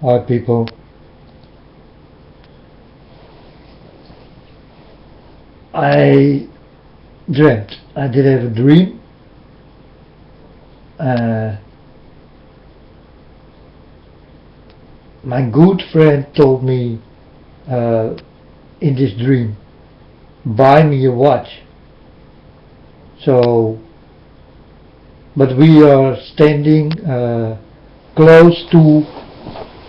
Hi people. I dreamt. I did have a dream. My good friend told me in this dream, buy me a watch. So, but we are standing close to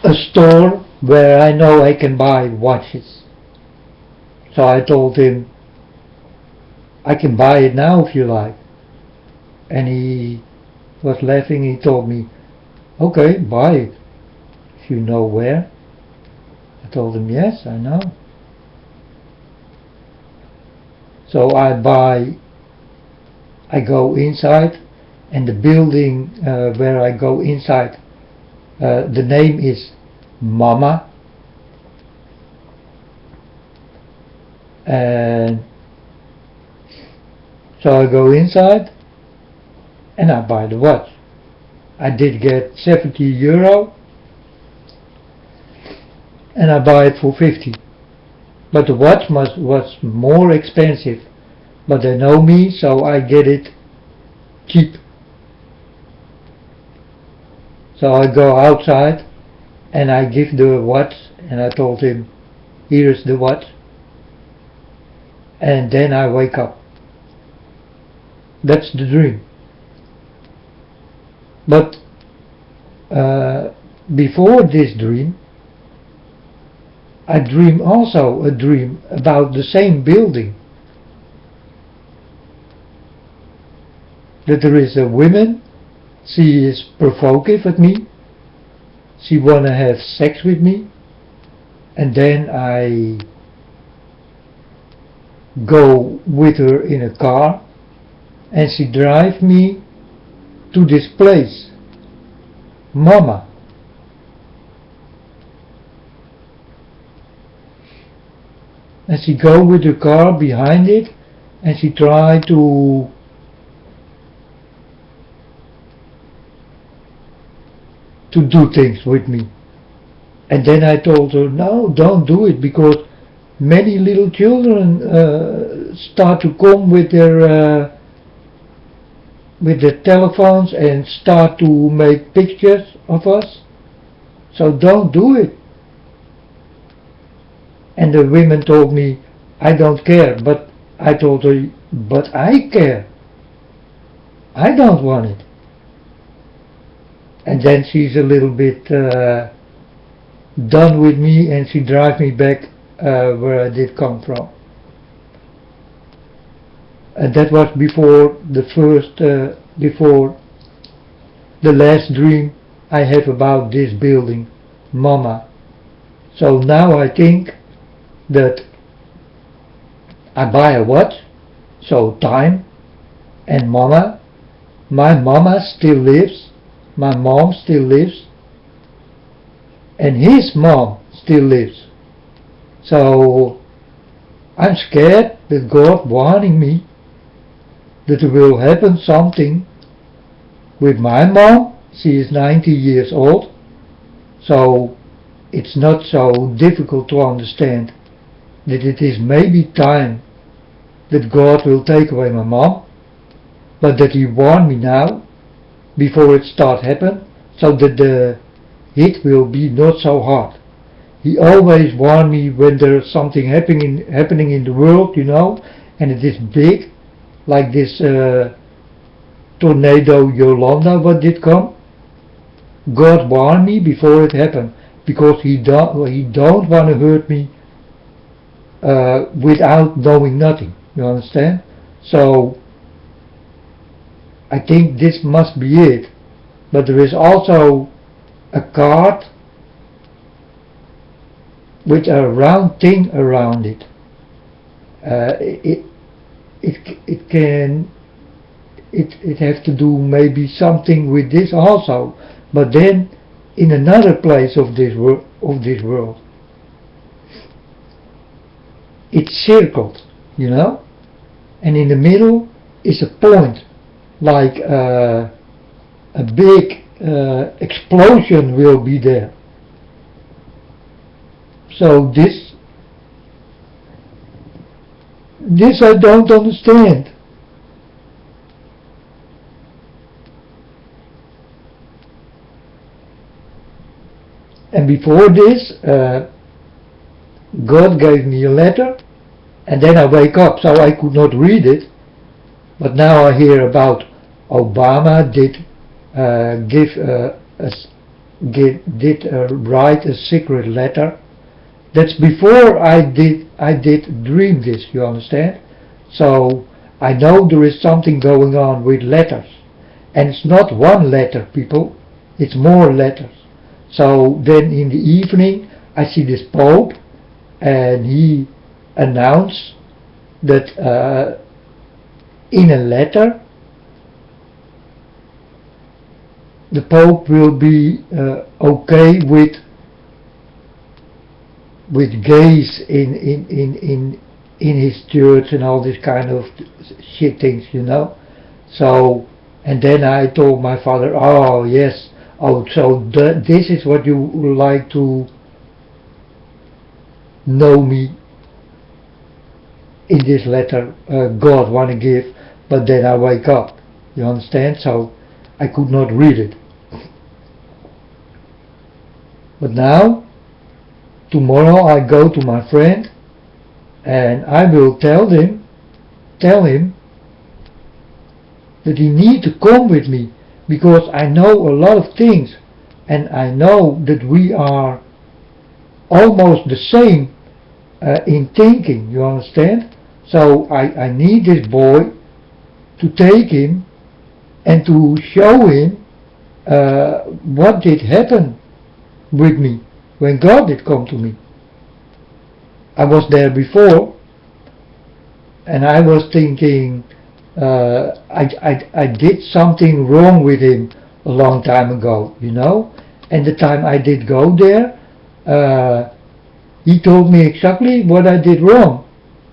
a store where I know I can buy watches. So I told him, I can buy it now if you like. And he was laughing. He told me, okay, buy it. If you know where. I told him, yes, I know. So I go inside, and the building where I go inside, the name is Mama. And so I go inside and I buy the watch. I did get €70 and I buy it for 50. But the watch was more expensive, but they know me, so I get it cheap. So I go outside and I give the watch, and I told him, here is the watch. And then I wake up. That's the dream. But before this dream, I dream also a dream about the same building. That there is a woman, she is provocative at me, she wanna have sex with me, and then I go with her in a car and she drives me to this place, Mama. And she go with the car behind it and she try to do things with me. And then I told her, no, don't do it, because many little children start to come with their telephones and start to make pictures of us. So don't do it. And the women told me, I don't care. But I told her, but I care. I don't want it. And then she's a little bit done with me, and she drives me back where I did come from. And that was before the last dream I have about this building, Mama. So now I think that I buy a watch, so time, and Mama. My Mama still lives, my mom still lives, and his mom still lives. So I'm scared that God warning me that there will happen something with my mom. She is 90 years old, so it's not so difficult to understand that it is maybe time that God will take away my mom, but that he warned me now before it start happen, so that the hit will be not so hard. He always warned me when there's something happening in the world, you know, and it is big, like this tornado Yolanda what did come. God warned me before it happened, because he don't want to hurt me without knowing nothing, you understand? So I think this must be it. But there is also a card with a round thing around it. It has to do maybe something with this also, but then in another place of this world. It's circled, you know, and in the middle is a point, like a big explosion will be there. So this I don't understand. And before this, God gave me a letter, and then I wake up, so I could not read it. But now I hear about Obama did write a secret letter. That's before I did dream this, you understand? So I know there is something going on with letters. And it's not one letter, people, it's more letters. So then in the evening I see this Pope, and he announced that in a letter the Pope will be okay with gays in his church and all this kind of shit things, you know. So, and then I told my father, oh yes, oh, so this is what you would like to know me in this letter God want to give. But then I wake up, you understand? So I could not read it. But now, tomorrow I go to my friend and I will tell him that he need to come with me, because I know a lot of things, and I know that we are almost the same in thinking, you understand? So I need this boy to take him and to show him what did happen with me when God did come to me. I was there before, and I was thinking I did something wrong with him a long time ago, you know. And the time I did go there, he told me exactly what I did wrong.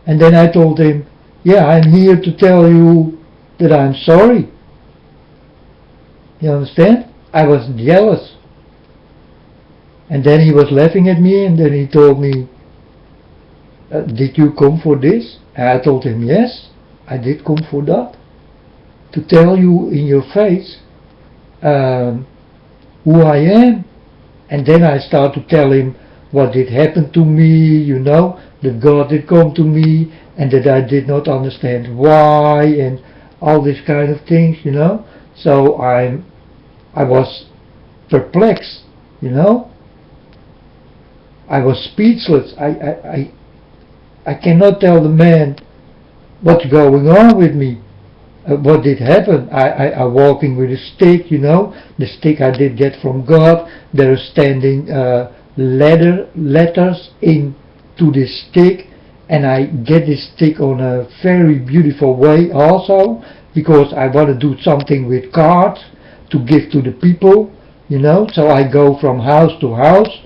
And then I told him, yeah, I'm here to tell you that I'm sorry. You understand? I was jealous. And then he was laughing at me, and then he told me, did you come for this? And I told him, yes, I did come for that. To tell you in your face who I am. And then I start to tell him what did happen to me, you know, that God did come to me, and that I did not understand why, and all these kind of things, you know. So I was perplexed, you know. I was speechless. I cannot tell the man what's going on with me, what did happen. I walking with a stick, you know, the stick I did get from God. There are standing letters into this stick, and I get this stick on a very beautiful way also, because I want to do something with cards to give to the people, you know. So I go from house to house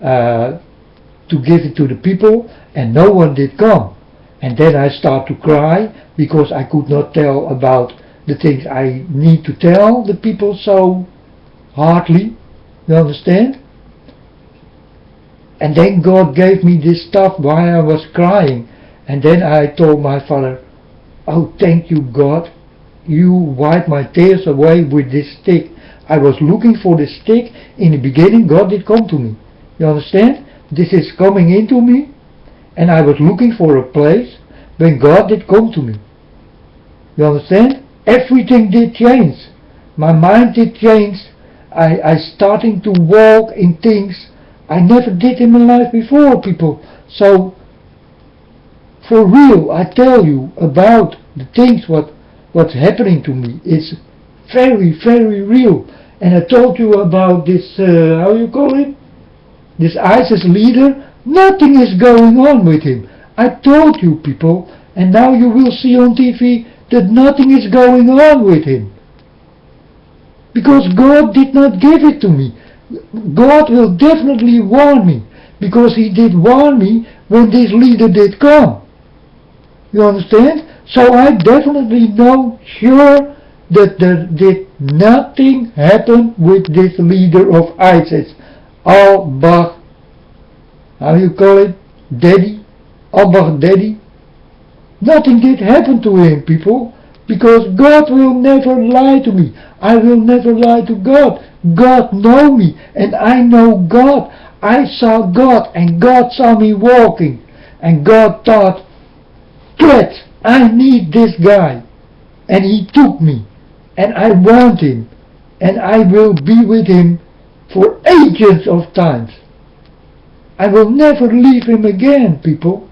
to give it to the people, and no one did come. And then I start to cry, because I could not tell about the things I need to tell the people so hardly, you understand? And then God gave me this stuff while I was crying, and then I told my father, oh, thank you God, you wiped my tears away with this stick. I was looking for this stick. In the beginning God did come to me, you understand? This is coming into me, and I was looking for a place when God did come to me. You understand? Everything did change. My mind did change. I starting to walk in things I never did in my life before, people. So, for real, I tell you about the things what's happening to me. It's very, very real. And I told you about this, how you call it? This ISIS leader. Nothing is going on with him. I told you, people, and now you will see on TV that nothing is going on with him. Because God did not give it to me. God will definitely warn me, because he did warn me when this leader did come. You understand? So I definitely know sure that there did nothing happen with this leader of ISIS, al-Baghdadi. how you call it, daddy, Abba daddy. Nothing did happen to him, people, because God will never lie to me. I will never lie to God. God knows me, and I know God. I saw God, and God saw me walking, and God thought, "Fred, I need this guy," and He took me, and I want him, and I will be with him for ages of times. I will never leave him again, people.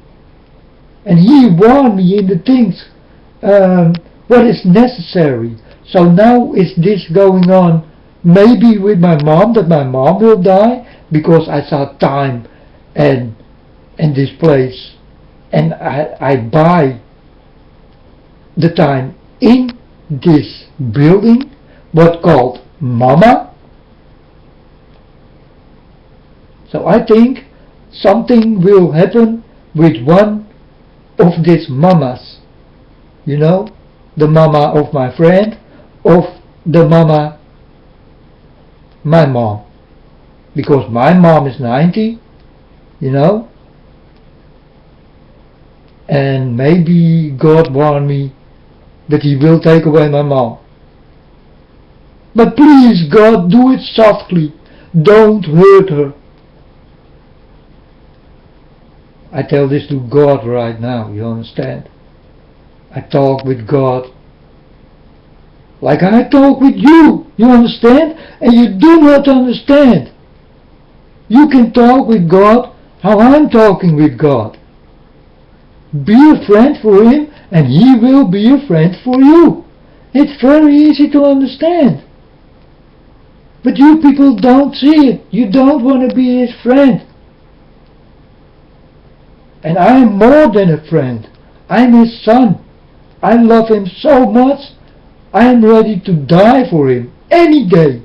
And He warned me in the things what is necessary. So now is this going on maybe with my mom, that my mom will die, because I saw time and this place, and I buy the time in this building, what called Mama. So I think something will happen with one of these mamas, you know, the mama of my friend, of the mama, my mom, because my mom is 90, you know, and maybe God warned me that He will take away my mom. But please, God, do it softly, don't hurt her. I tell this to God right now, you understand? I talk with God like I talk with you, you understand? And you do not understand. You can talk with God how I'm talking with God. Be a friend for Him, and He will be a friend for you. It's very easy to understand. But you people don't see it. You don't want to be His friend. And I'm more than a friend. I'm His son. I love Him so much, I am ready to die for Him any day.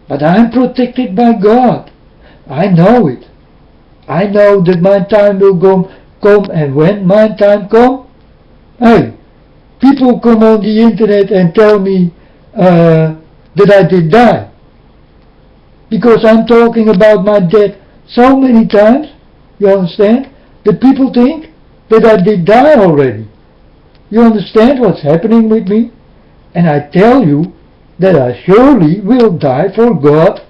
But I'm protected by God. I know it. I know that my time will come, and when my time comes, hey, people come on the internet and tell me that I did die. Because I'm talking about my death so many times, you understand, that people think that I did die already. You understand what's happening with me? And I tell you that I surely will die for God,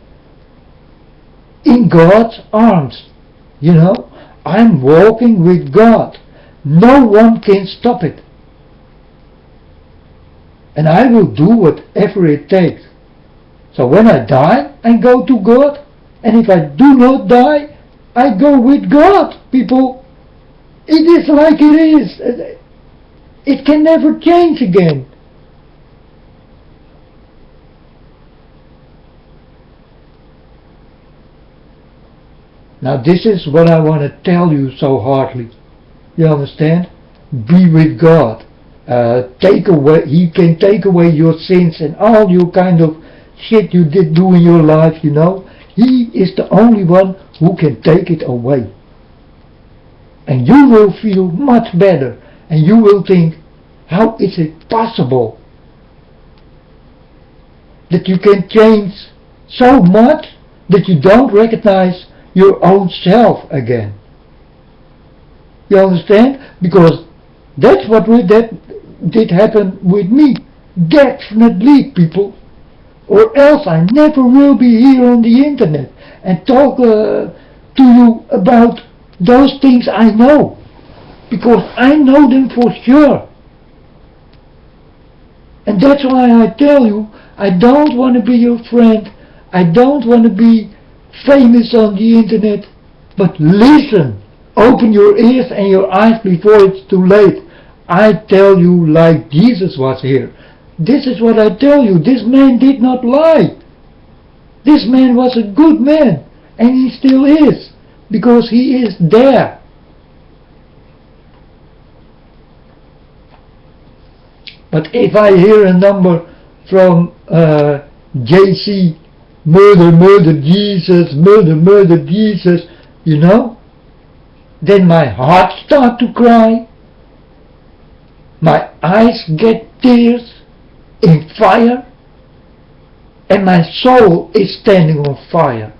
in God's arms. You know, I'm walking with God. No one can stop it. And I will do whatever it takes. So when I die, I go to God. And if I do not die, I go with God, people. It is like it is. It can never change again. Now this is what I want to tell you so hardly. You understand? Be with God. Take away. He can take away your sins and all your kind of shit you did do in your life, you know. He is the only one who can take it away. And you will feel much better. And you will think, how is it possible that you can change so much that you don't recognize your own self again? You understand? Because that's what did happen with me. Definitely, people. Or else I never will be here on the internet and talk to you about those things I know. Because I know them for sure. And that's why I tell you, I don't want to be your friend. I don't want to be famous on the internet. But listen. Open your ears and your eyes before it's too late. I tell you like Jesus was here. This is what I tell you. This man did not lie. This man was a good man. And he still is. Because he is there. But if I hear a number from JC, murder Jesus, you know, then my heart starts to cry. My eyes get tears in fire. and my soul is standing on fire,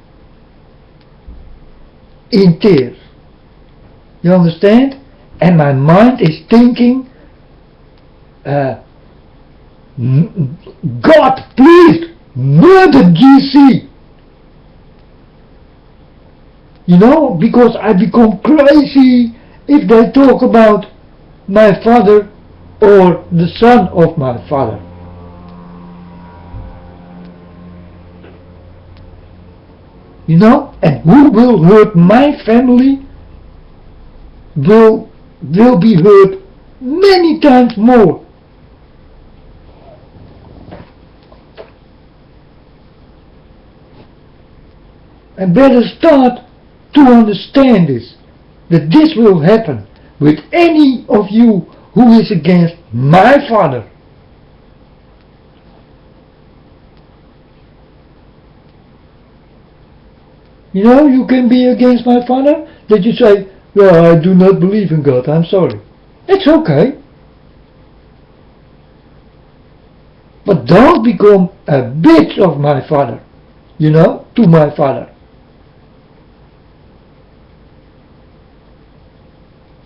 in tears. You understand? And my mind is thinking, God, please, murder GC. You know, because I become crazy if they talk about my father or the son of my father. You know, and who will hurt my family will be hurt many times more. I better start to understand this, that this will happen with any of you who is against my father. You know, you can be against my father, that you say, well, I do not believe in God, I'm sorry. It's okay. But don't become a bitch of my father, you know, to my father.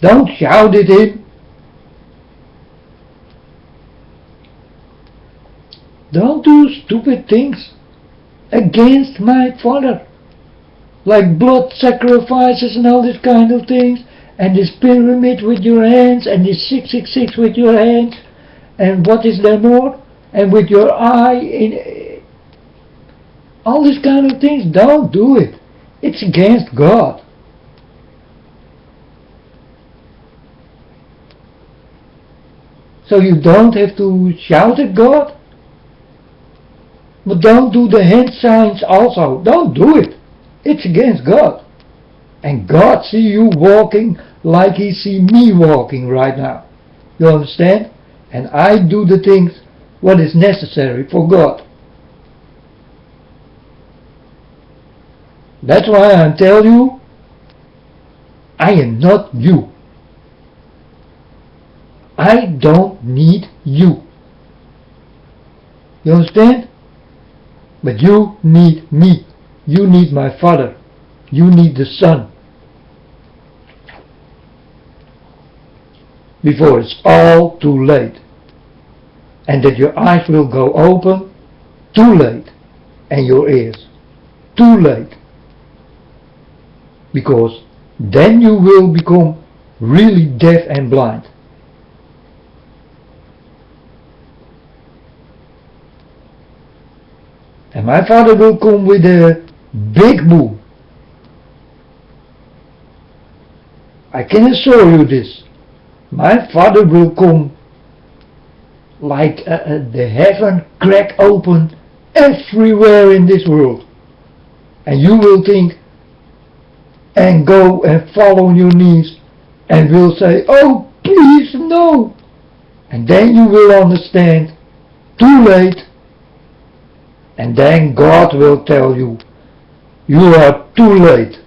Don't shout at him. Don't do stupid things against my father, like blood sacrifices and all this kind of things, and this pyramid with your hands, and this 666 with your hands, and what is there more, and with your eye in all these kind of things. Don't do it. It's against God. So you don't have to shout at God, but don't do the hand signs also. Don't do it. It's against God. And God see you walking like He see me walking right now. You understand? And I do the things what is necessary for God. That's why I tell you, I am not you. I don't need you. You understand? But you need me. You need my Father. You need the Son. Before it's all too late. And that your eyes will go open too late. And your ears too late. Because then you will become really deaf and blind. And my Father will come with a big boom. I can assure you this. My Father will come like the heaven crack open everywhere in this world. And you will think and go and fall on your knees and will say, oh please no. And then you will understand, too late. And then God will tell you, you are too late.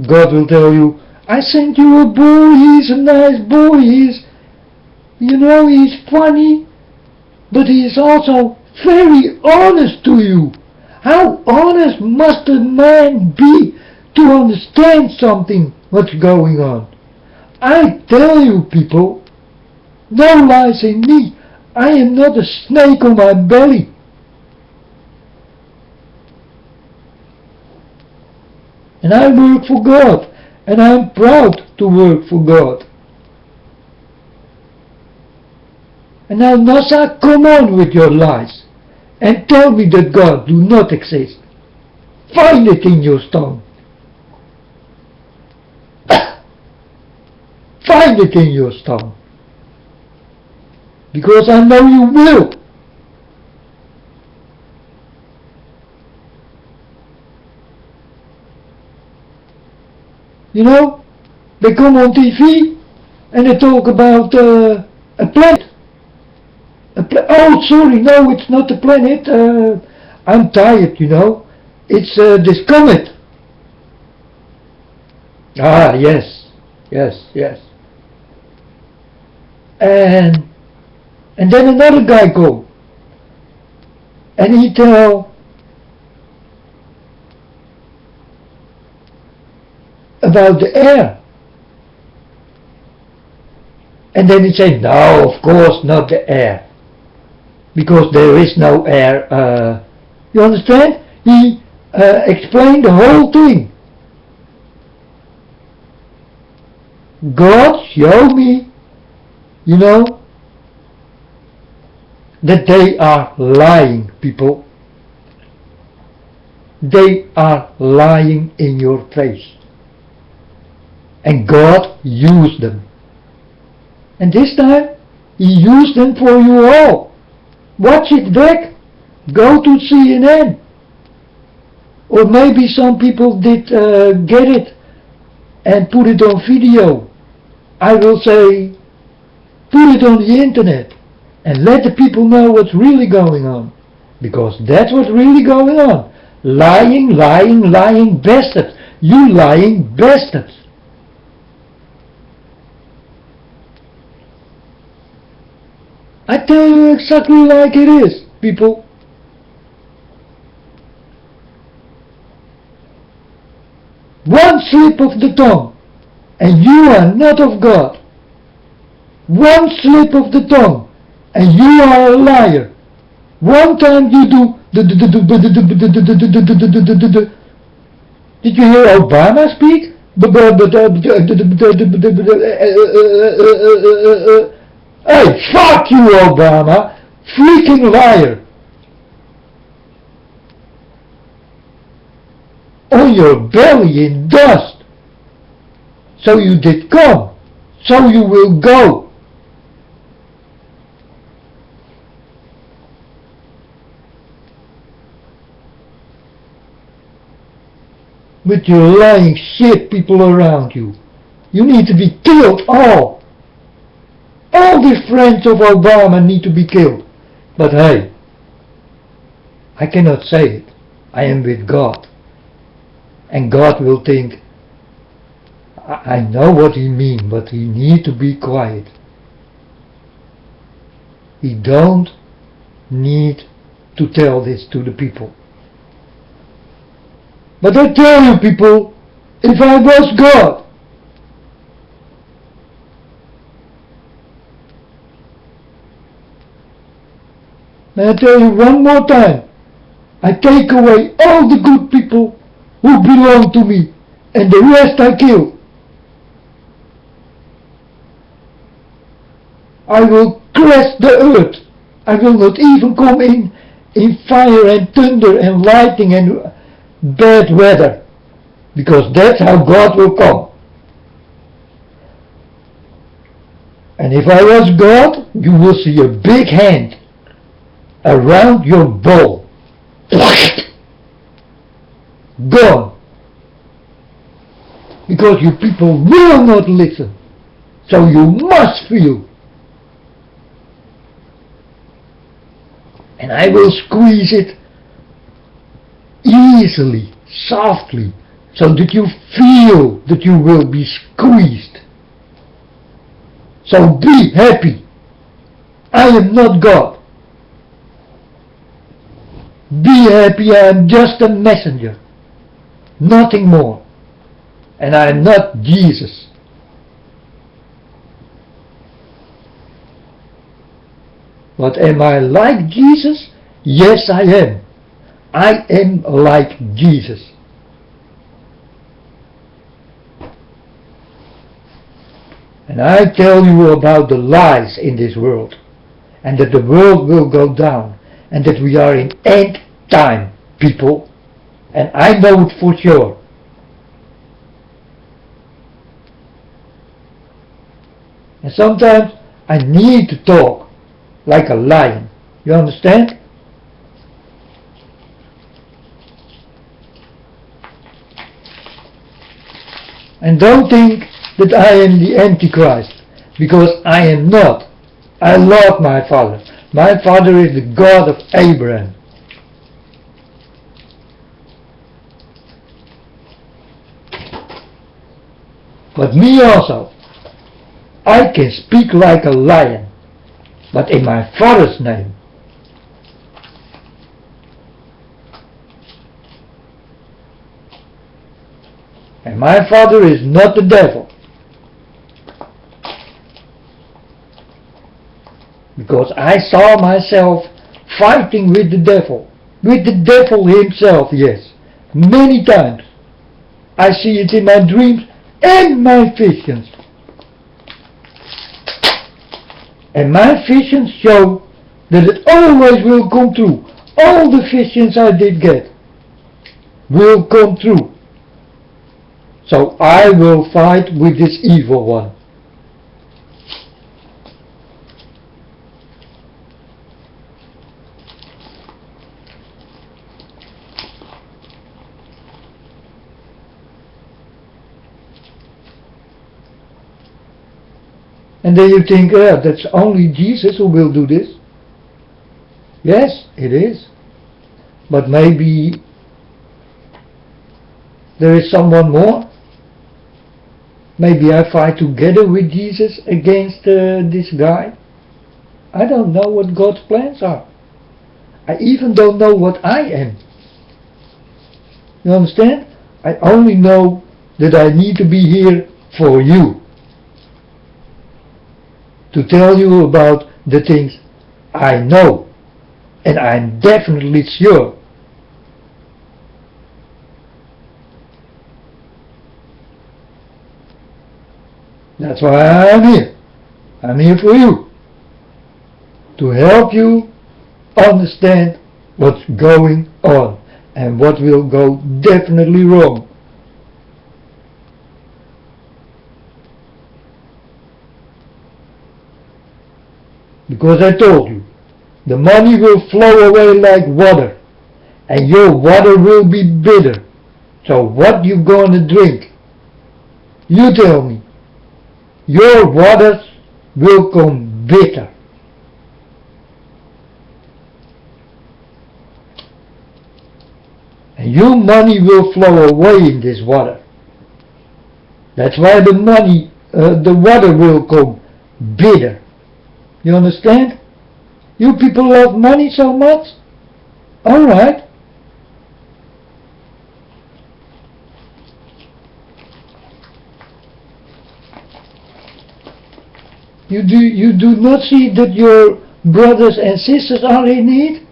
God will tell you, I sent you a boy, he's a nice boy, he's funny, but he is also very honest to you. How honest must a man be to understand something, what's going on? I tell you people, no lies in me. I am not a snake on my belly. And I work for God. And I'm proud to work for God. And now Nasa, come on with your lies. And tell me that God do not exist. Find it in your stone. Find it in your stone. Because I know you will. You know, they come on TV and they talk about a planet. Oh, sorry, no, it's not a planet. I'm tired, you know. It's this comet. Ah, yes. and then another guy go, and he tell about the air. And then he say, no, of course not the air, because there is no air. You understand? He explained the whole thing. God showed me, you know, that they are lying, people. They are lying in your face. And God used them. And this time, He used them for you all. Watch it back. Go to CNN. Or maybe some people did get it and put it on video. I will say, put it on the internet and let the people know what's really going on. Because that's what's really going on. Lying, lying, lying bastards. You lying bastards. I tell you exactly like it is, people. One slip of the tongue, and you are not of God. One slip of the tongue, and you are a liar. One time you do. Did you hear Obama speak? Hey, fuck you, Obama! Freaking liar! On your belly in dust. So you did come. So you will go. With your lying shit people around you. You need to be killed all. All the friends of Obama need to be killed. But hey, I cannot say it. I am with God. And God will think, I know what he means, but he need to be quiet. He don't need to tell this to the people. But I tell you people, if I was God, and I tell you one more time, I take away all the good people who belong to me, and the rest I kill. I will crash the earth. I will not even come in fire and thunder and lightning and bad weather, because that's how God will come. And if I was God, you will see a big hand around your ball. Gone. Because you people will not listen. So you must feel. And I will squeeze it easily, softly, so that you feel that you will be squeezed. So be happy. I am not God. Be happy, I am just a messenger. Nothing more. And I am not Jesus. But am I like Jesus? Yes, I am. I am like Jesus. And I tell you about the lies in this world, and that the world will go down, and that we are in end time, people. And I know it for sure. And sometimes I need to talk like a lion. You understand? And don't think that I am the Antichrist, because I am not. I love my father. My father is the God of Abraham. But me also. I can speak like a lion, but in my Father's name. And my Father is not the devil. Because I saw myself fighting with the devil. With the devil himself, yes. Many times. I see it in my dreams and my visions. And my visions show that it always will come true. All the visions I did get will come true. So I will fight with this evil one. And then you think, that's only Jesus who will do this. Yes, it is. But maybe there is someone more. Maybe I fight together with Jesus against this guy. I don't know what God's plans are. I even don't know what I am. You understand? I only know that I need to be here for you. To tell you about the things I know. And I'm definitely sure. That's why I'm here. I'm here for you. To help you understand what's going on and what will go definitely wrong. Because I told you, the money will flow away like water, and your water will be bitter. So what you gonna drink? You tell me. Your waters will come bitter. And your money will flow away in this water. That's why the water will come bitter. You understand? You people love money so much? Alright. You do not see that your brothers and sisters are in need?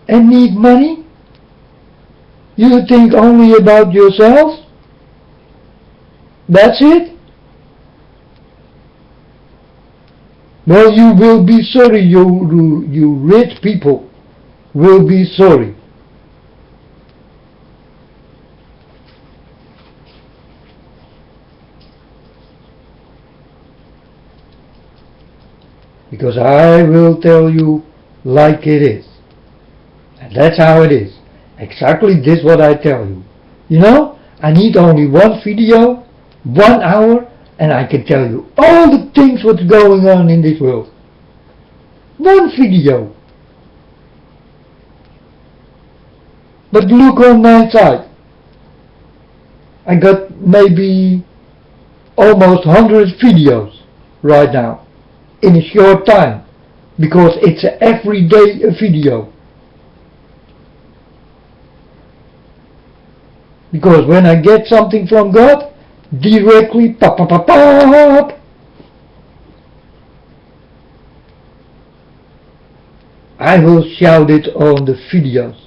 And need money? You think only about yourself? That's it? Well, you will be sorry, you rich people will be sorry. Because I will tell you like it is. And that's how it is. Exactly this what I tell you. You know, I need only one video, 1 hour, and I can tell you all the things what's going on in this world. One video. But look on my side. I got maybe almost 100 videos right now. In a short time. Because it's every day a video. Because when I get something from God, directly pop pop pop pop, I will shout it on the videos.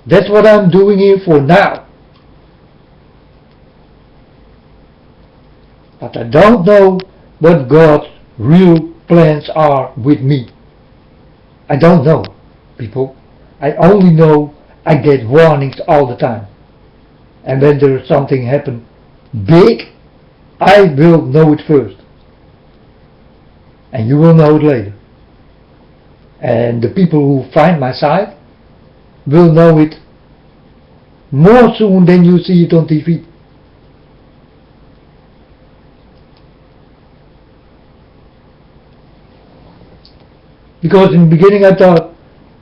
That's what I'm doing here for now. But I don't know what God's real plans are with me. I don't know, people. I only know I get warnings all the time. And when there's something happen big, I will know it first. And you will know it later. And the people who find my site will know it more soon than you see it on TV. Because in the beginning I thought,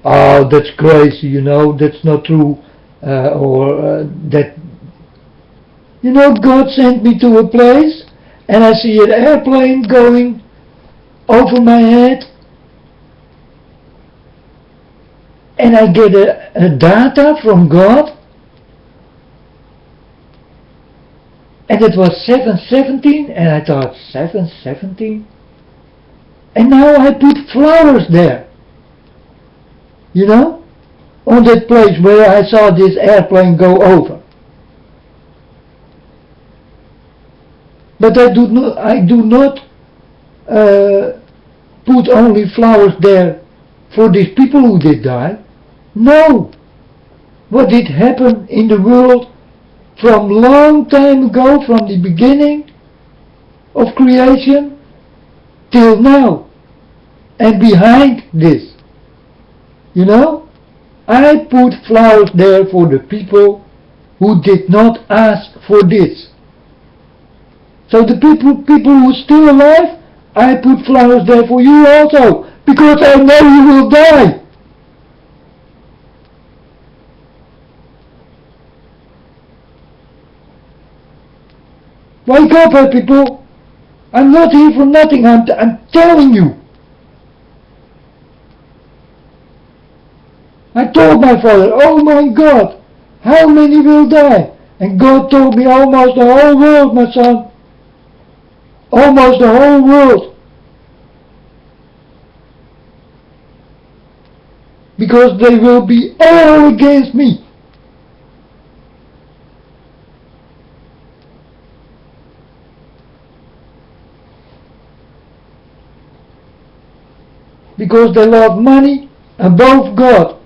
oh, that's crazy, you know, that's not true, that You know, God sent me to a place and I see an airplane going over my head and I get a data from God, and it was 7:17, and I thought, 7:17? And now I put flowers there, you know, on that place where I saw this airplane go over. But I do not put only flowers there for these people who did die. No! What did happen in the world from long time ago, from the beginning of creation till now, and behind this, you know, I put flowers there for the people who did not ask for this. So the people who are still alive, I put flowers there for you also, because I know you will die. Wake up, people. I'm not here for nothing. I'm telling you. I told my father, oh my God, how many will die? And God told me, almost the whole world, my son. Almost the whole world. Because they will be all against me. Because they love money above God.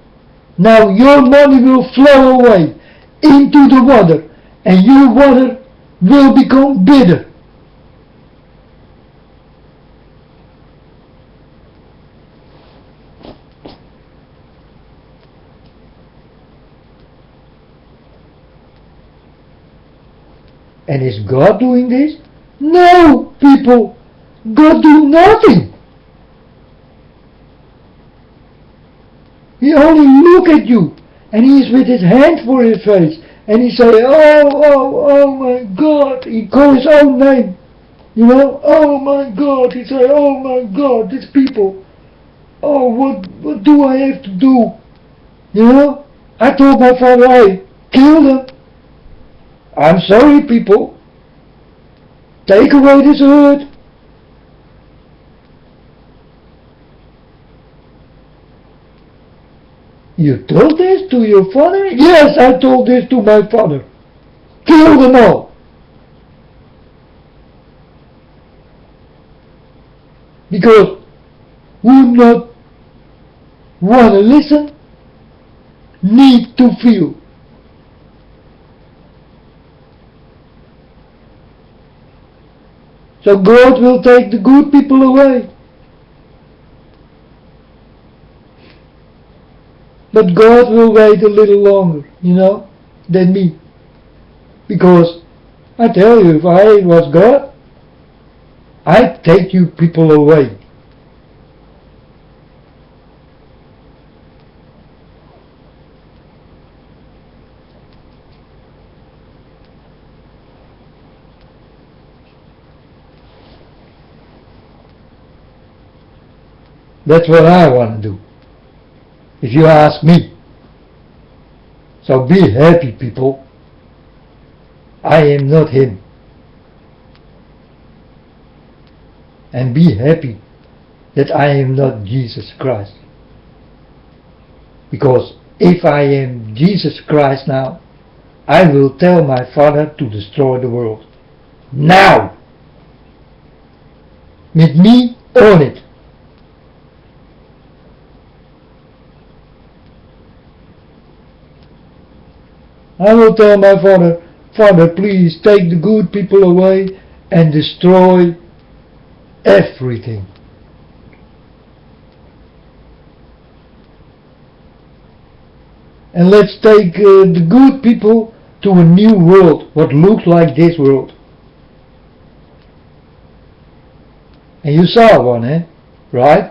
Now your money will flow away into the water, and your water will become bitter. And is God doing this? No, people. God do nothing. He only look at you, and he is with his hand for his face, and he say, oh my God. He call his own name, you know. Oh my God. He say, oh my God, these people. Oh, what do I have to do? You know. I told my father, hey, kill them. I'm sorry, people. Take away this hurt. You told this to your father? Yes, I told this to my father. Kill them all. Because who not want to listen need to feel. So God will take the good people away. But God will wait a little longer, you know, than me. Because I tell you, if I was God, I'd take you people away. That's what I want to do, if you ask me. So be happy, people. I am not him. And be happy that I am not Jesus Christ. Because if I am Jesus Christ now, I will tell my Father to destroy the world. Now! With me on it. I will tell my Father, Father, please take the good people away and destroy everything. And let's take the good people to a new world, what looks like this world. And you saw one, right?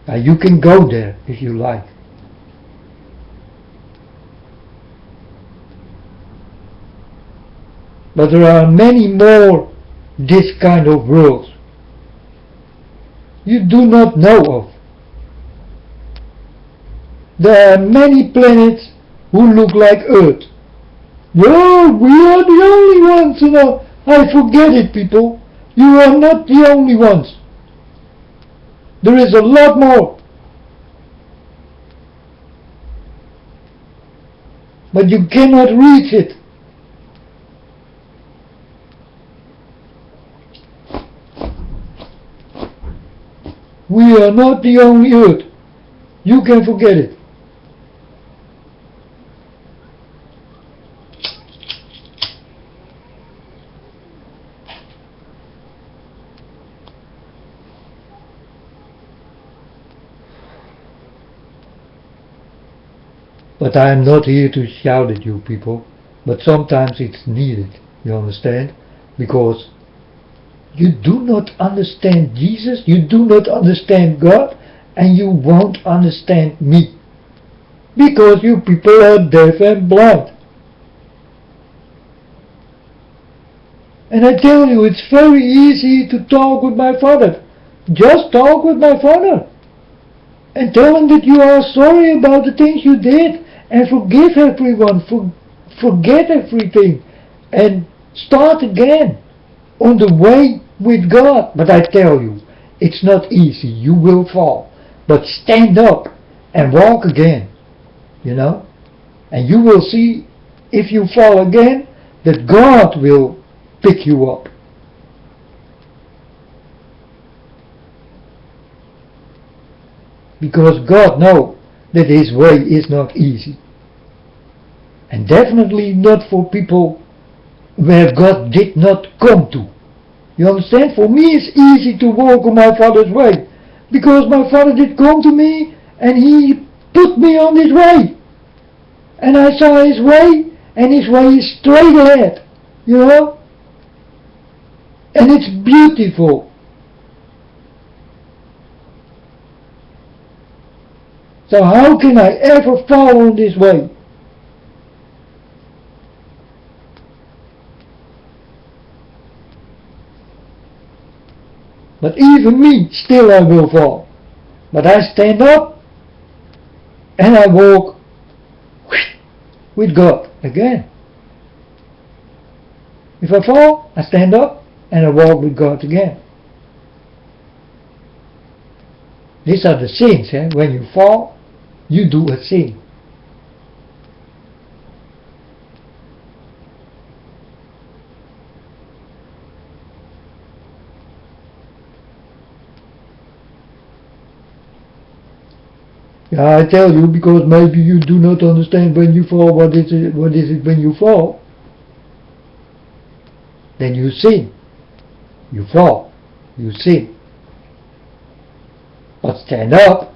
Now you can go there if you like. But there are many more this kind of worlds you do not know of. There are many planets who look like Earth. Well, we are the only ones, I forget it, people. You are not the only ones. There is a lot more. But you cannot reach it. We are not the only Earth. You can forget it. But I am not here to shout at you, people. But sometimes it's needed, you understand? Because you do not understand Jesus, you do not understand God, and you won't understand me. Because you people are deaf and blind. And I tell you, it's very easy to talk with my Father. Just talk with my Father. And tell him that you are sorry about the things you did. And forgive everyone. Forget everything. And start again on the way with God. But I tell you, it's not easy. You will fall. But stand up and walk again. And you will see, if you fall again, that God will pick you up. Because God knows that His way is not easy. And definitely not for people where God did not come to. You understand? For me it's easy to walk on my Father's way. Because my Father did come to me and He put me on this way. And I saw His way, and His way is straight ahead. And it's beautiful. So how can I ever fall on this way? But even me, still I will fall. But I stand up and I walk with God again. If I fall, I stand up and I walk with God again. These are the sins. When you fall, you do a sin. Yeah, I tell you, because maybe you do not understand when you fall. What is it when you fall? Then you sin. You fall. You sin. But stand up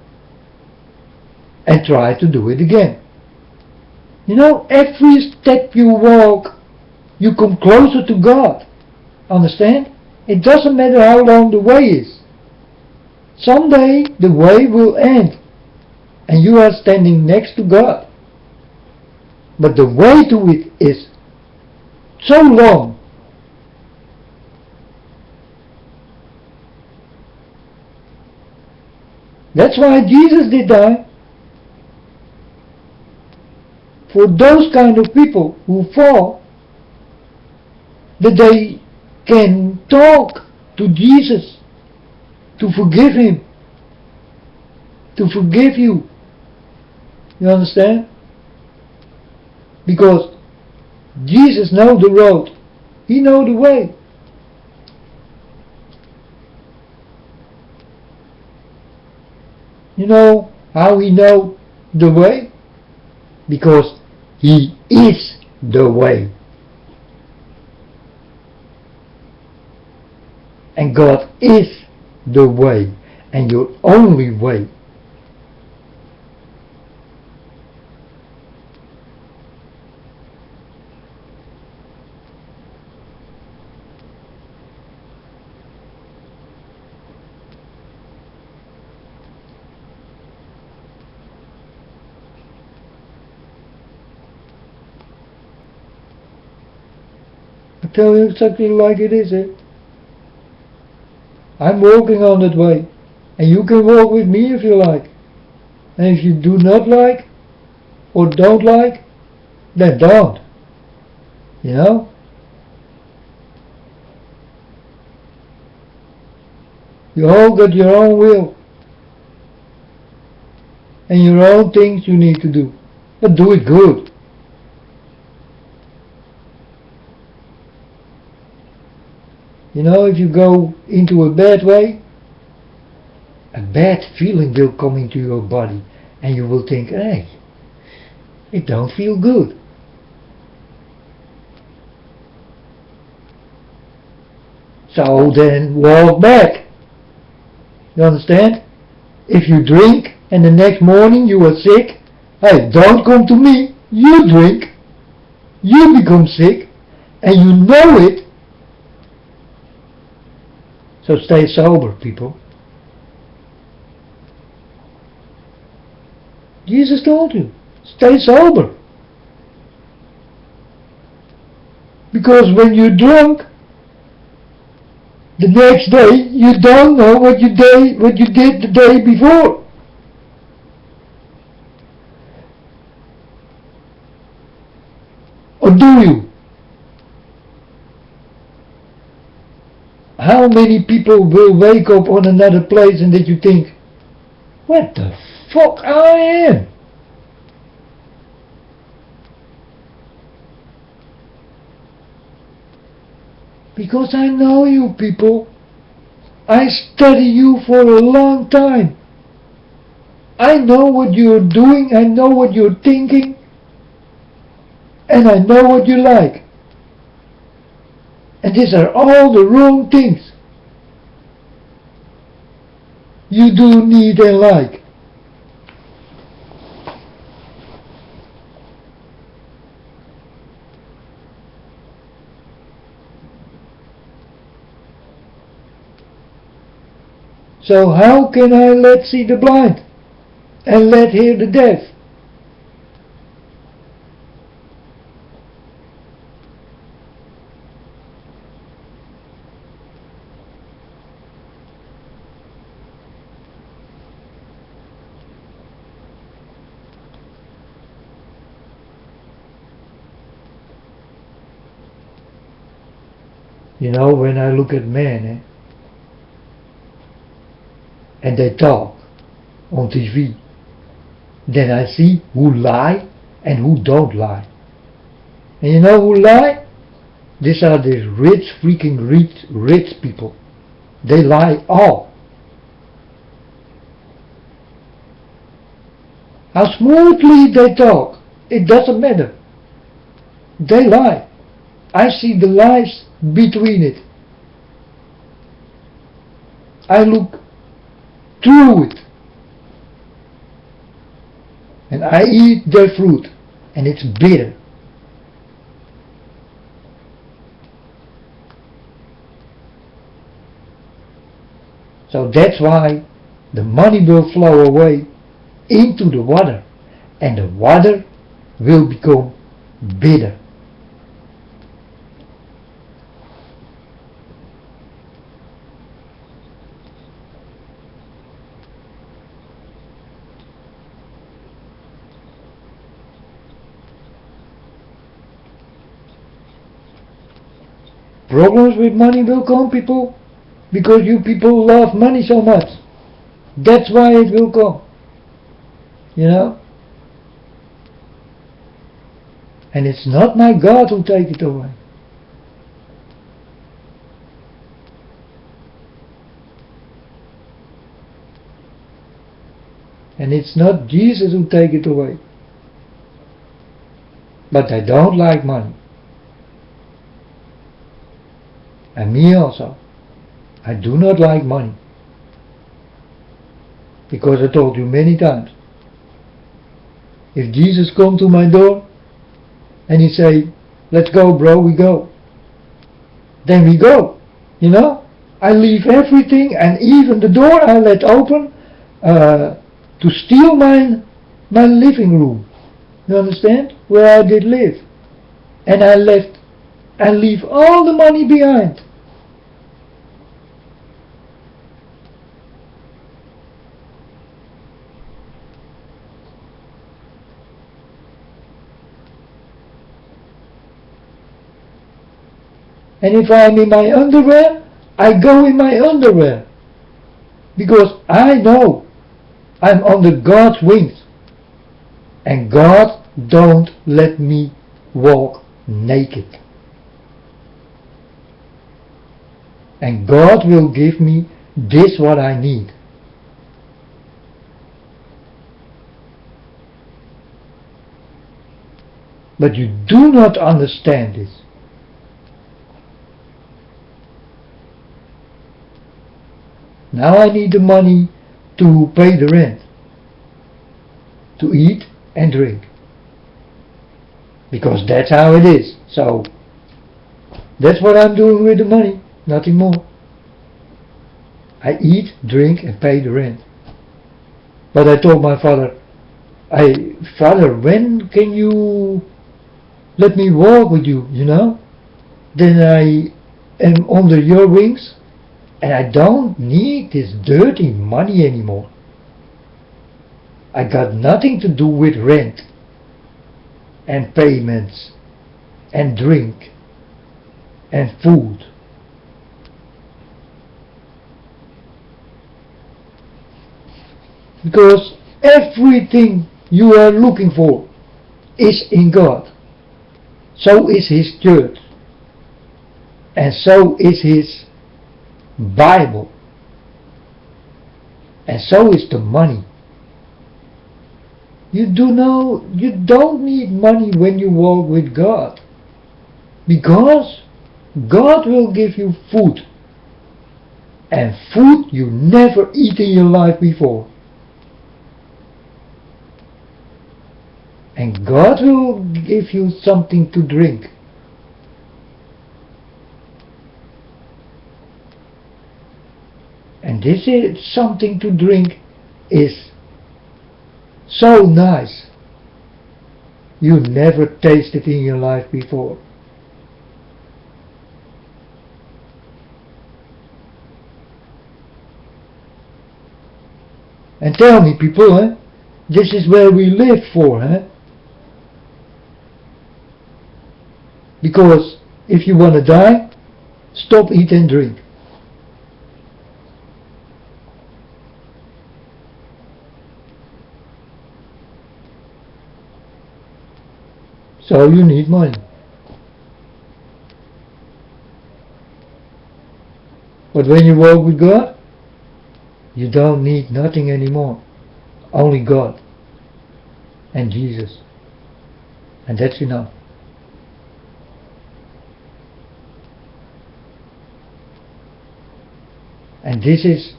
and try to do it again. Every step you walk, you come closer to God. Understand? It doesn't matter how long the way is. Someday the way will end and you are standing next to God. But the way to it is so long. That's why Jesus did die. For those kind of people who fall, that they can talk to Jesus, to forgive Him, to forgive you. You understand? Because Jesus knows the road. He knows the way. You know how He knows the way? Because He is the way. And God is the way, and your only way. tell you exactly like it is. I'm walking on that way. And you can walk with me if you like. And if you do not like, or don't like, then don't. You know? You all got your own will. And your own things you need to do. But do it good. You know, if you go into a bad way, a bad feeling will come into your body. And you will think, hey, it don't feel good. So then walk back. You understand? If you drink and the next morning you are sick, hey, don't come to me. You drink. You become sick. And you know it. So stay sober, people. Jesus told you, stay sober. Because when you're drunk, the next day you don't know what you did the day before. Or do you? How many people will wake up on another place and that you think, what the fuck I am? Because I know you people. I study you for a long time. I know what you're doing, I know what you're thinking, and I know what you like. And these are all the wrong things you do need and like. So how can I let see the blind and let hear the deaf? You know, when I look at men, and they talk on TV, then I see who lie and who don't lie. And you know who lie? These are these freaking rich people. They lie all. How smoothly they talk, it doesn't matter. They lie. I see the lies between it. I look through it. And I eat their fruit. And it's bitter. So that's why the money will flow away into the water. And the water will become bitter. Problems with money will come, people, because you people love money so much. That's why it will come. You know? And it's not my God who take it away. And it's not Jesus who take it away. But I don't like money. And me also. I do not like money. Because I told you many times. If Jesus come to my door and he say, let's go bro, we go. Then we go. You know? I leave everything and even the door I let open to steal my living room. You understand? Where I did live. And I left and leave all the money behind. And if I'm in my underwear, I go in my underwear. Because I know I'm under God's wings. And God don't let me walk naked. And God will give me this what I need. But you do not understand this. Now I need the money to pay the rent, to eat and drink. Because that's how it is. So that's what I'm doing with the money, nothing more. I eat, drink and pay the rent. But I told my father, Father, when can you let me walk with you, Then I am under your wings. And I don't need this dirty money anymore. I got nothing to do with rent and payments and drink and food. Because everything you are looking for is in God. So is His church. And so is His Bible. And so is the money. You don't need money when you walk with God. Because God will give you food. And food you never eat in your life before. And God will give you something to drink. And this is something to drink is so nice. You never tasted in your life before. And tell me people, this is where we live for, Because if you want to die, stop, eat and drink. So you need money. But when you walk with God, you don't need nothing anymore. Only God and Jesus. And that's enough. And this is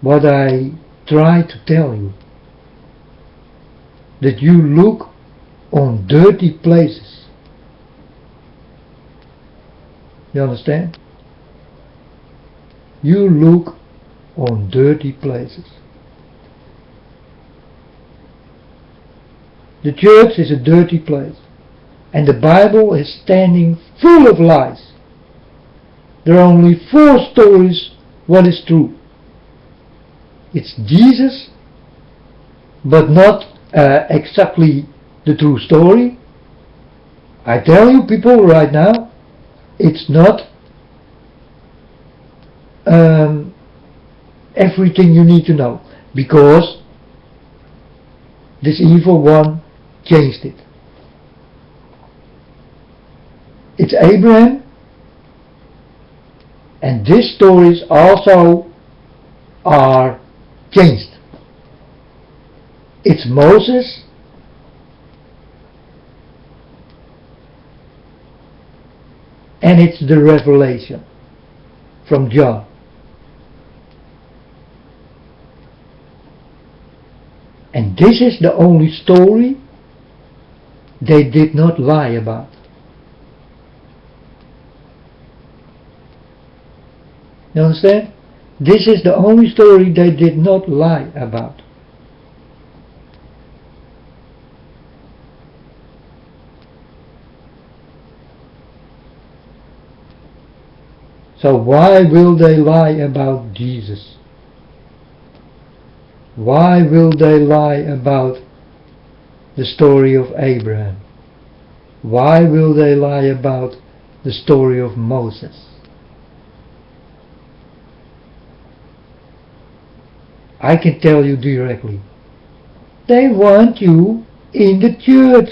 what I try to tell you. That you look on dirty places. You understand? You look on dirty places. The church is a dirty place. And the Bible is standing full of lies. There are only 4 stories what is true. It's Jesus, but not exactly the true story. I tell you people right now, it's not everything you need to know, because this evil one changed it. It's Abraham, and these stories also are changed. It's Moses, and it's the Revelation from John. And this is the only story they did not lie about. You understand? This is the only story they did not lie about. So why will they lie about Jesus? Why will they lie about the story of Abraham? Why will they lie about the story of Moses? I can tell you directly. They want you in the church.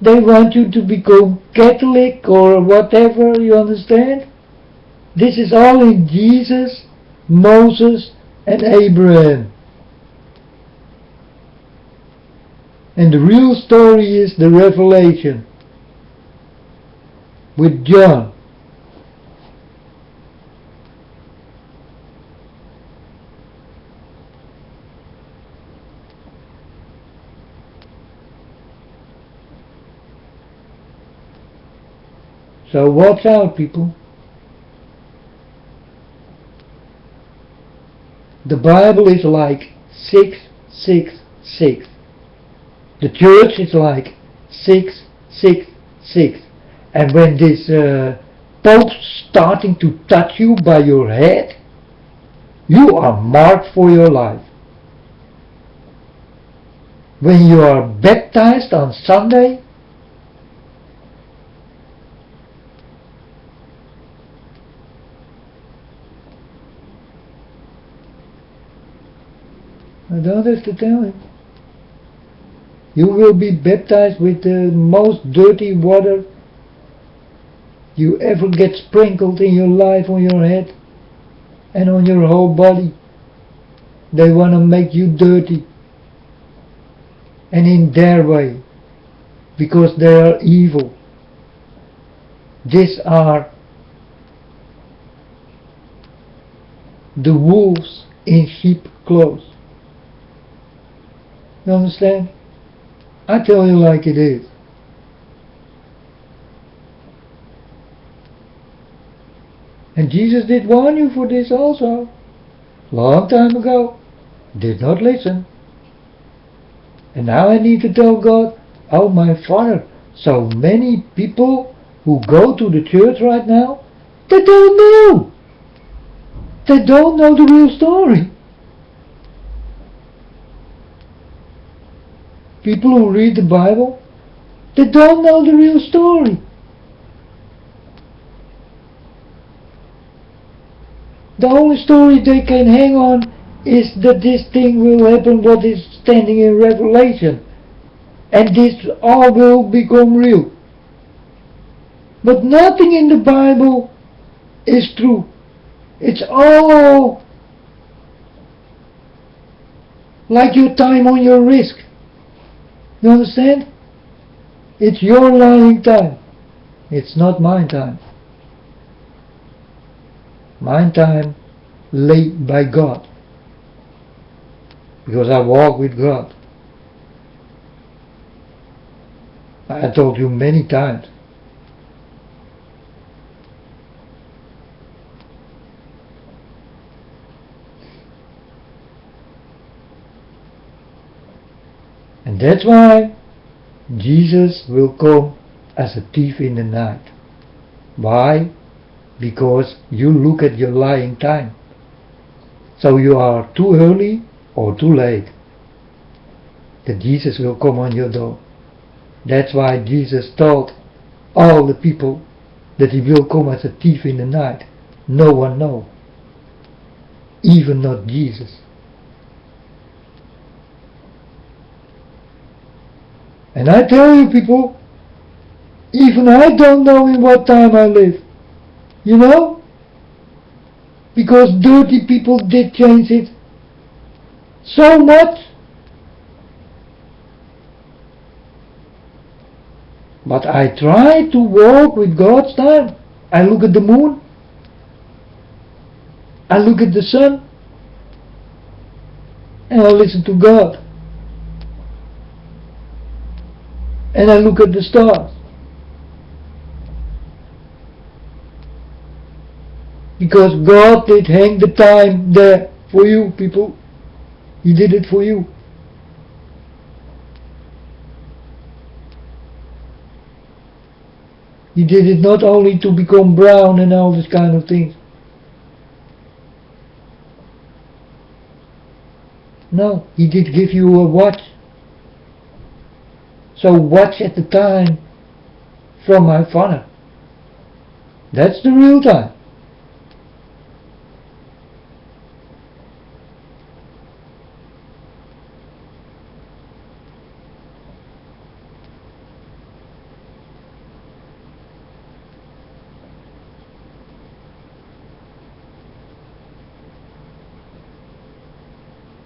They want you to become Catholic or whatever, you understand? This is all in Jesus, Moses and Abraham. And the real story is the Revelation with John. So watch out, people. The Bible is like 666. The church is like 666. And when this Pope's starting to touch you by your head, you are marked for your life. When you are baptized on Sunday, I don't have to tell him. You will be baptized with the most dirty water you ever get sprinkled in your life on your head and on your whole body. They want to make you dirty. And in their way. Because they are evil. These are the wolves in sheep clothes. You understand? I tell you like it is. And Jesus did warn you for this also. Long time ago. Did not listen. And now I need to tell God, oh my Father, so many people who go to the church right now, they don't know. They don't know the real story. People who read the Bible, they don't know the real story. The only story they can hang on is that this thing will happen what is standing in Revelation. And this all will become real. But nothing in the Bible is true. It's all like your time on your risk. You understand? It's your lying time. It's not my time. My time laid by God. Because I walk with God. I told you many times. And that's why Jesus will come as a thief in the night. Why? Because you look at your lying time. So you are too early or too late that Jesus will come on your door. That's why Jesus told all the people that he will come as a thief in the night. No one knows. Even not Jesus. And I tell you people, even I don't know in what time I live. You know? Because dirty people did change it so much. But I try to walk with God's time. I look at the moon. I look at the sun. And I listen to God. And I look at the stars. Because God did hang the time there for you people. He did it for you. He did it not only to become brown and all this kind of things. No, he did give you a watch. So watch at the time from my Father. That's the real time.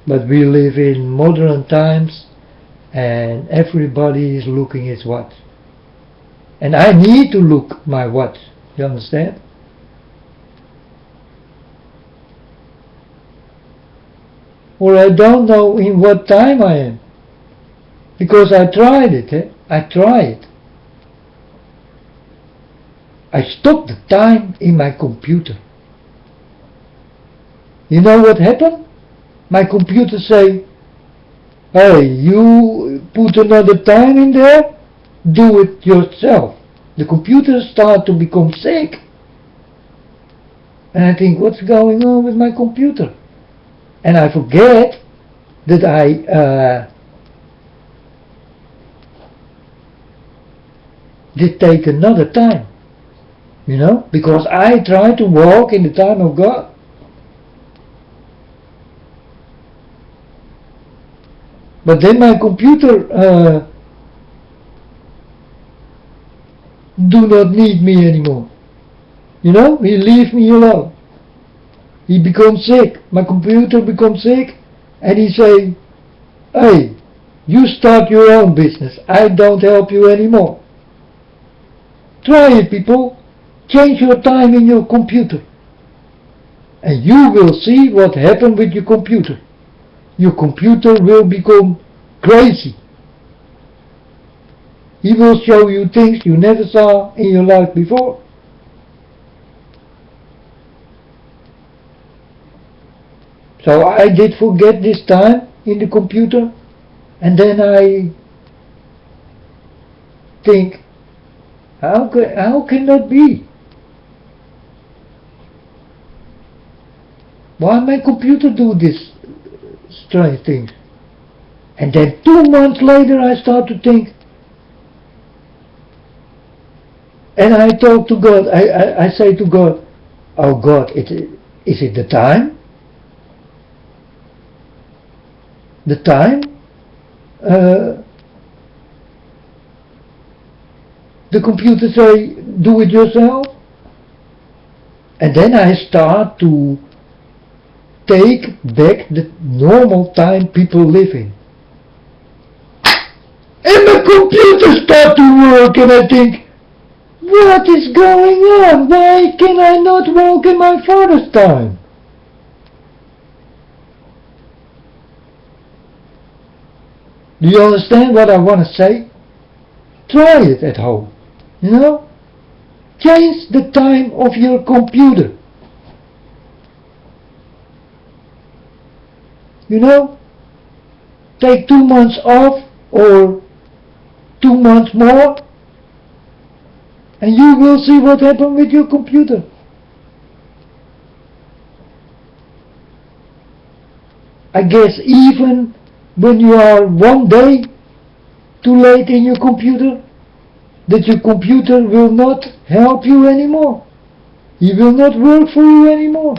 But we live in modern times and everybody is looking his watch. And I need to look my watch, you understand? Or I don't know in what time I am. Because I tried it, I tried. I stopped the time in my computer. You know what happened? My computer say, hey, you put another time in there, do it yourself. The computer start to become sick. And I think, what's going on with my computer? And I forget that I did take another time. You know, because I try to walk in the time of God. But then my computer do not need me anymore. You know, he leave me alone. He becomes sick. My computer becomes sick, and he say, hey, you start your own business. I don't help you anymore. Try it, people. Change your time in your computer. And you will see what happened with your computer. Your computer will become crazy. He will show you things you never saw in your life before. So I did forget this time in the computer, and then I think, how can that be? Why my computer do this strange things? And then 2 months later I start to think, and I talk to God, I say to God, oh God, is it the time? The time? The computer say, do it yourself? And then I start to take back the normal time people live in. And my computer start to work, and I think, what is going on? Why can I not walk in my Father's time? Do you understand what I want to say? Try it at home. You know? Change the time of your computer. You know? Take 2 months off or 2 months more, and you will see what happened with your computer. I guess even when you are 1 day too late in your computer, that your computer will not help you anymore. He will not work for you anymore.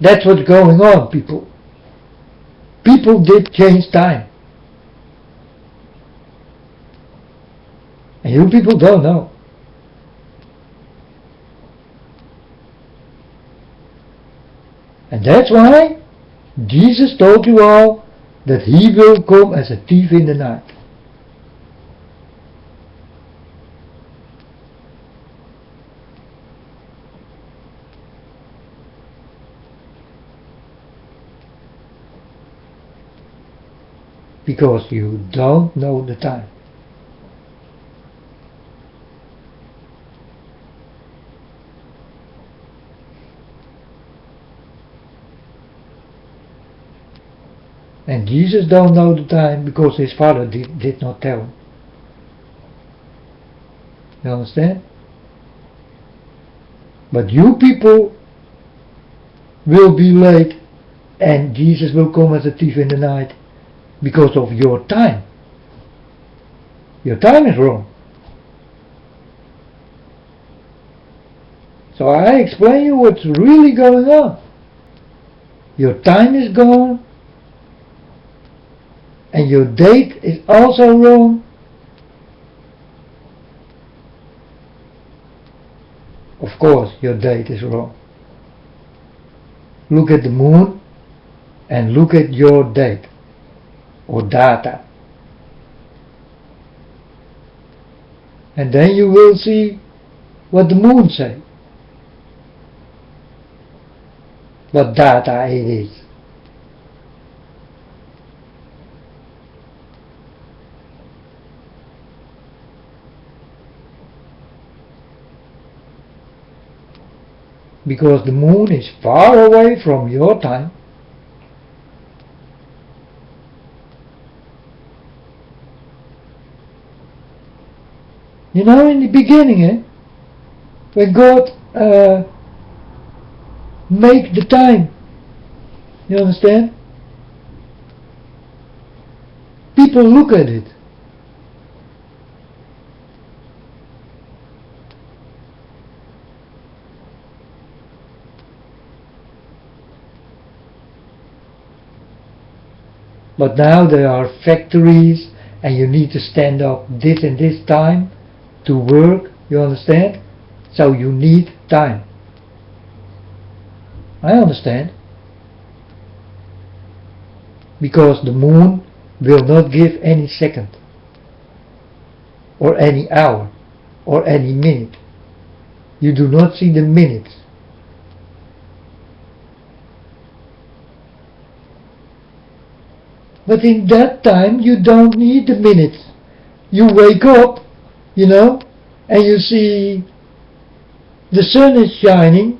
That's what's going on, people. People did change time. And you people don't know. And that's why Jesus told you all that he will come as a thief in the night. Because you don't know the time. And Jesus don't know the time because his Father did not tell him. You understand? But you people will be late, and Jesus will come as a thief in the night because of your time. Your time is wrong. So I explain you what's really going on. Your time is gone, and your date is also wrong. Of course, your date is wrong. Look at the moon and look at your date or data. And then you will see what the moon says. What data it is. Because the moon is far away from your time. You know, in the beginning, when God make the time, you understand? People look at it. But now there are factories and you need to stand up this and this time to work, you understand? So you need time. I understand. Because the moon will not give any second, or any hour, or any minute. You do not see the minutes. But in that time you don't need the minutes. You wake up, you know, and you see the sun is shining,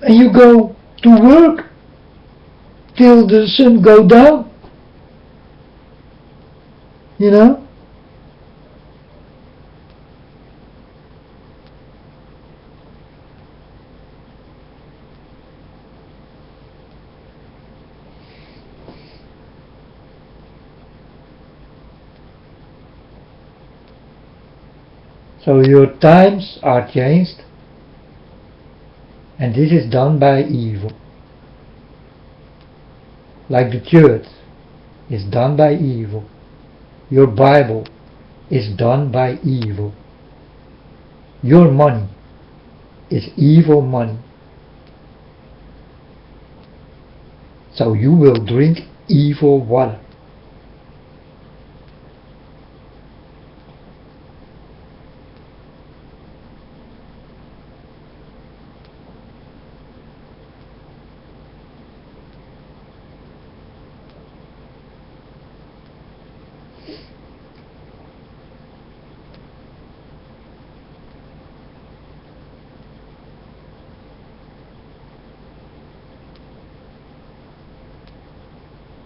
and you go to work till the sun go down, you know. So your times are changed, and this is done by evil. Like the church is done by evil. Your Bible is done by evil. Your money is evil money. So you will drink evil water.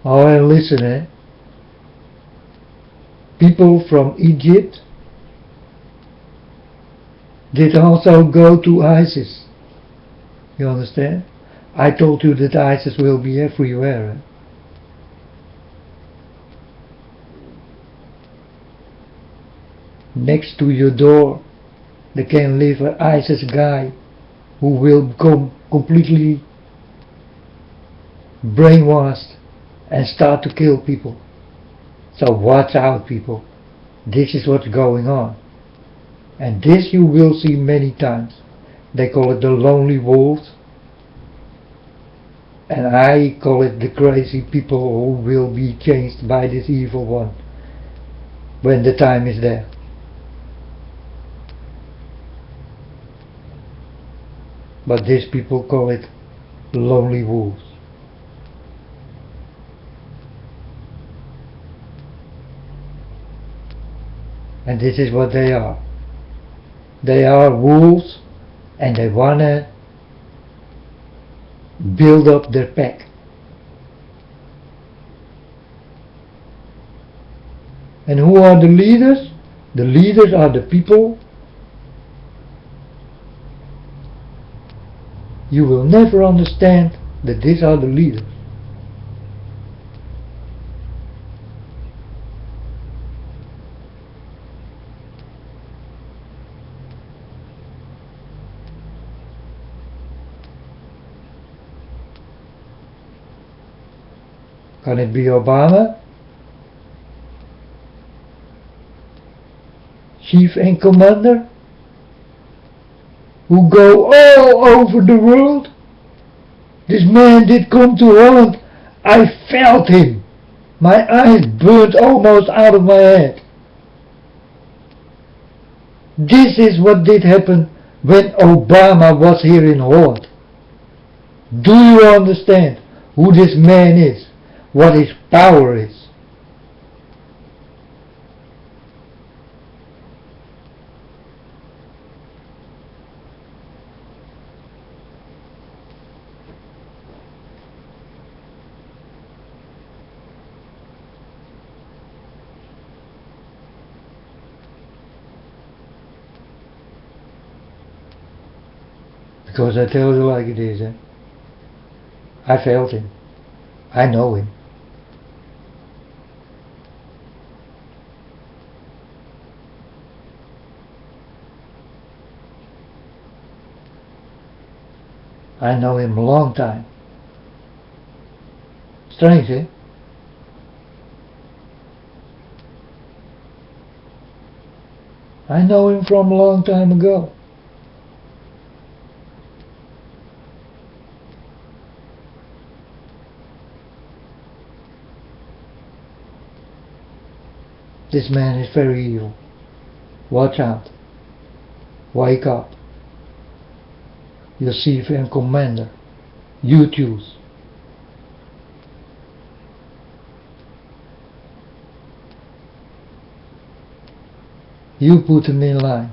Oh, and listen, people from Egypt did also go to ISIS. You understand? I told you that ISIS will be everywhere. Next to your door, there can live an ISIS guy who will become completely brainwashed and start to kill people. So watch out, people. This is what's going on. And this you will see many times. They call it the lonely wolves. And I call it the crazy people who will be changed by this evil one when the time is there. But these people call it lonely wolves. And this is what they are. They are wolves, and they wanna build up their pack. And who are the leaders? The leaders are the people. You will never understand that these are the leaders. Can it be Obama? Chief and Commander? Who go all over the world? This man did come to Holland. I felt him. My eyes burned almost out of my head. This is what did happen when Obama was here in Holland. Do you understand who this man is? What his power is? Because I tell you like it is, I felt him. I know him. I know him a long time. Strange, eh? I know him from a long time ago. This man is very evil. Watch out. Wake up. Your chief and commander. You choose. You put him in line,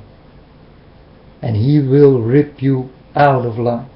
and he will rip you out of line.